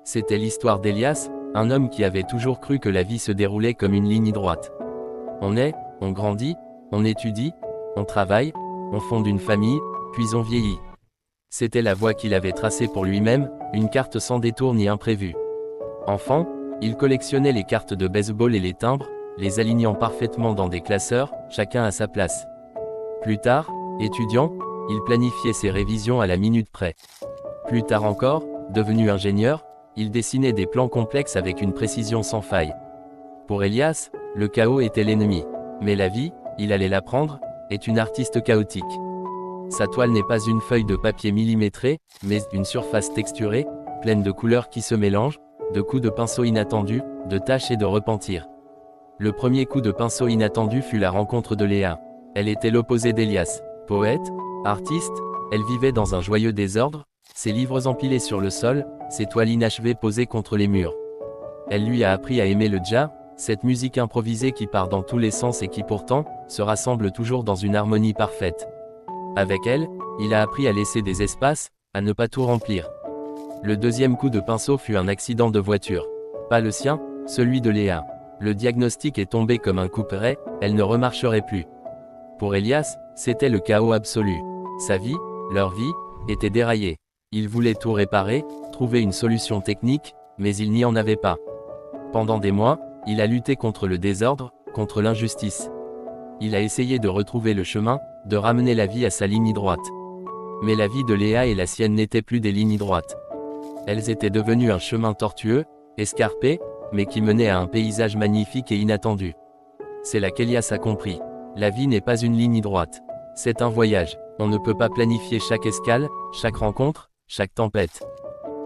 C'était l'histoire d'Elias, un homme qui avait toujours cru que la vie se déroulait comme une ligne droite. On naît, on grandit, on étudie, on travaille, on fonde une famille, puis on vieillit. C'était la voie qu'il avait tracée pour lui-même, une carte sans détour ni imprévu. Enfant, il collectionnait les cartes de baseball et les timbres, les alignant parfaitement dans des classeurs, chacun à sa place. Plus tard, étudiant, il planifiait ses révisions à la minute près. Plus tard encore, devenu ingénieur, il dessinait des plans complexes avec une précision sans faille. Pour Elias, le chaos était l'ennemi. Mais la vie, il allait l'apprendre, est une artiste chaotique. Sa toile n'est pas une feuille de papier millimétrée, mais une surface texturée, pleine de couleurs qui se mélangent, de coups de pinceau inattendus, de taches et de repentirs. Le premier coup de pinceau inattendu fut la rencontre de Léa. Elle était l'opposé d'Elias. Poète, artiste, elle vivait dans un joyeux désordre, ses livres empilés sur le sol, ses toiles inachevées posées contre les murs. Elle lui a appris à aimer le jazz, cette musique improvisée qui part dans tous les sens et qui pourtant, se rassemble toujours dans une harmonie parfaite. Avec elle, il a appris à laisser des espaces, à ne pas tout remplir. Le deuxième coup de pinceau fut un accident de voiture. Pas le sien, celui de Léa. Le diagnostic est tombé comme un couperet, elle ne remarcherait plus. Pour Elias, c'était le chaos absolu. Sa vie, leur vie, était déraillée. Il voulait tout réparer, trouver une solution technique, mais il n'y en avait pas. Pendant des mois, il a lutté contre le désordre, contre l'injustice. Il a essayé de retrouver le chemin, de ramener la vie à sa ligne droite. Mais la vie de Léa et la sienne n'étaient plus des lignes droites. Elles étaient devenues un chemin tortueux, escarpé, mais qui menait à un paysage magnifique et inattendu. C'est là qu'Elias a compris. La vie n'est pas une ligne droite. C'est un voyage. On ne peut pas planifier chaque escale, chaque rencontre, chaque tempête.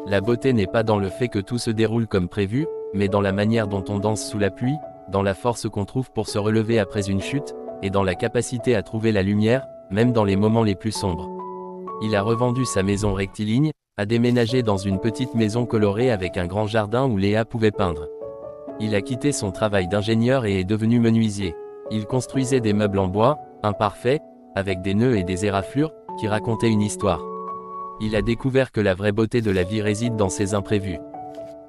La beauté n'est pas dans le fait que tout se déroule comme prévu, mais dans la manière dont on danse sous la pluie, dans la force qu'on trouve pour se relever après une chute, et dans la capacité à trouver la lumière, même dans les moments les plus sombres. Il a revendu sa maison rectiligne, a déménagé dans une petite maison colorée avec un grand jardin où Léa pouvait peindre. Il a quitté son travail d'ingénieur et est devenu menuisier. Il construisait des meubles en bois, imparfaits, avec des nœuds et des éraflures, qui racontaient une histoire. Il a découvert que la vraie beauté de la vie réside dans ses imprévus.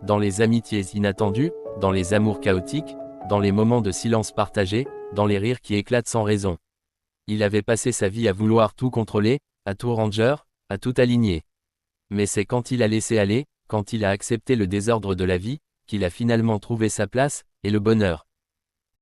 Dans les amitiés inattendues, dans les amours chaotiques, dans les moments de silence partagé, dans les rires qui éclatent sans raison. Il avait passé sa vie à vouloir tout contrôler, à tout ranger, à tout aligner. Mais c'est quand il a laissé aller, quand il a accepté le désordre de la vie, qu'il a finalement trouvé sa place, et le bonheur.